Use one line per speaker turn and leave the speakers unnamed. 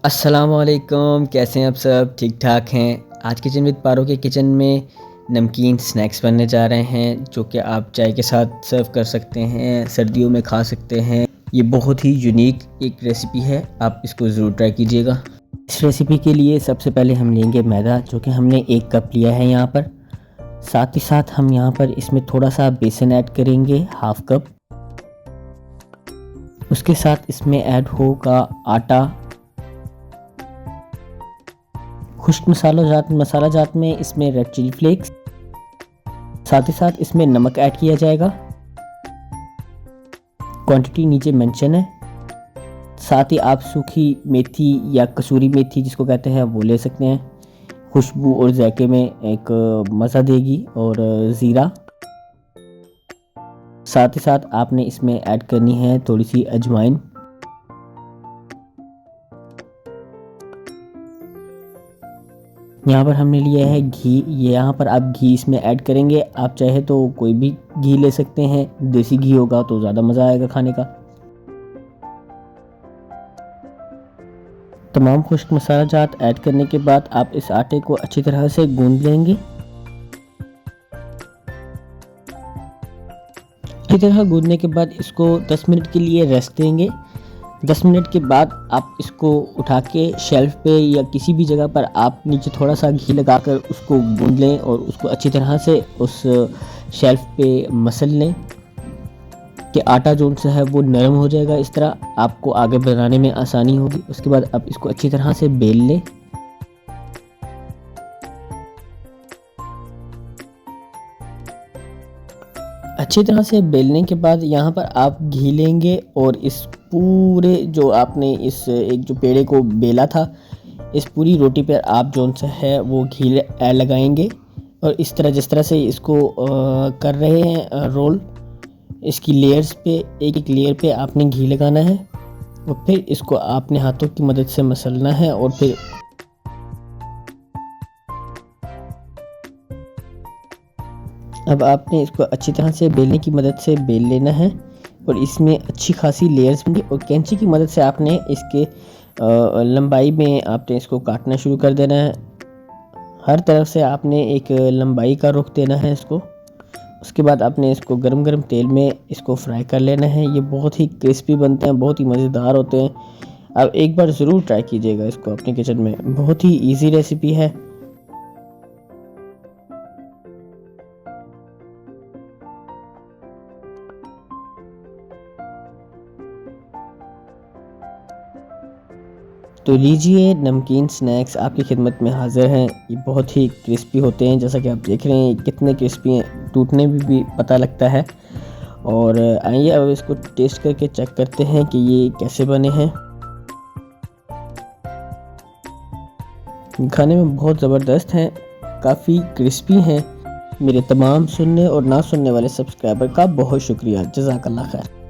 अस्सलामुअलैकुम, कैसे हैं आप सब? ठीक ठाक हैं। आज किचन विद पारो के किचन में नमकीन स्नैक्स बनने जा रहे हैं जो कि आप चाय के साथ सर्व कर सकते हैं, सर्दियों में खा सकते हैं। ये बहुत ही यूनिक एक रेसिपी है, आप इसको ज़रूर ट्राई कीजिएगा। इस रेसिपी के लिए सबसे पहले हम लेंगे मैदा, जो कि हमने 1 कप लिया है यहाँ पर। साथ ही साथ हम यहाँ पर इसमें थोड़ा सा बेसन ऐड करेंगे, हाफ कप। उसके साथ इसमें ऐड होगा आटा। खुश्क मसाला जात में इसमें रेड चिली फ्लेक्स, साथ ही साथ इसमें नमक ऐड किया जाएगा। क्वांटिटी नीचे मेंशन है। साथ ही आप सूखी मेथी या कसूरी मेथी जिसको कहते हैं वो ले सकते हैं, खुशबू और जायके में एक मज़ा देगी। और ज़ीरा, साथ ही साथ आपने इसमें ऐड करनी है थोड़ी सी अजवाइन। यहाँ पर हमने लिया है घी, ये यहाँ पर आप घी इसमें ऐड करेंगे। आप चाहे तो कोई भी घी ले सकते हैं, देसी घी होगा तो ज़्यादा मज़ा आएगा खाने का। तमाम खुश्क मसाला जात ऐड करने के बाद आप इस आटे को अच्छी तरह से गूंद लेंगे। अच्छी तरह गूंदने के बाद इसको 10 मिनट के लिए रेस्ट देंगे। 10 मिनट के बाद आप इसको उठा के शेल्फ पे या किसी भी जगह पर आप नीचे थोड़ा सा घी लगाकर उसको गूंद लें और उसको अच्छी तरह से उस शेल्फ पे मसल लें कि आटा जो सा है वो नरम हो जाएगा। इस तरह आपको आगे बनाने में आसानी होगी। उसके बाद आप इसको अच्छी तरह से बेल लें। अच्छी तरह से बेलने के बाद यहाँ पर आप घी लेंगे और इस पूरे जो आपने इस एक जो पेड़े को बेला था, इस पूरी रोटी पर आप जो सा है वो घी लगाएंगे। और इस तरह जिस तरह से इसको कर रहे हैं रोल, इसकी लेयर्स पे एक एक लेयर पे आपने घी लगाना है और फिर इसको आपने हाथों की मदद से मसलना है और फिर अब आपने इसको अच्छी तरह से बेलने की मदद से बेल लेना है और इसमें अच्छी खासी लेयर्स बनेंगी। और कैंची की मदद से आपने इसके लंबाई में आपने इसको काटना शुरू कर देना है। हर तरफ से आपने एक लंबाई का रुख देना है इसको। उसके बाद आपने इसको गरम गरम तेल में इसको फ्राई कर लेना है। ये बहुत ही क्रिस्पी बनते हैं, बहुत ही मज़ेदार होते हैं। आप एक बार ज़रूर ट्राई कीजिएगा इसको अपने किचन में, बहुत ही ईजी रेसिपी है। तो लीजिए, नमकीन स्नैक्स आपकी खिदमत में हाज़िर हैं। ये बहुत ही क्रिस्पी होते हैं, जैसा कि आप देख रहे हैं कितने क्रिस्पी हैं, टूटने में भी पता लगता है। और आइए अब इसको टेस्ट करके चेक करते हैं कि ये कैसे बने हैं। खाने में बहुत ज़बरदस्त हैं, काफ़ी क्रिस्पी हैं। मेरे तमाम सुनने और ना सुनने वाले सब्सक्राइबर का बहुत शुक्रिया। जज़ाकल्लाह खैर।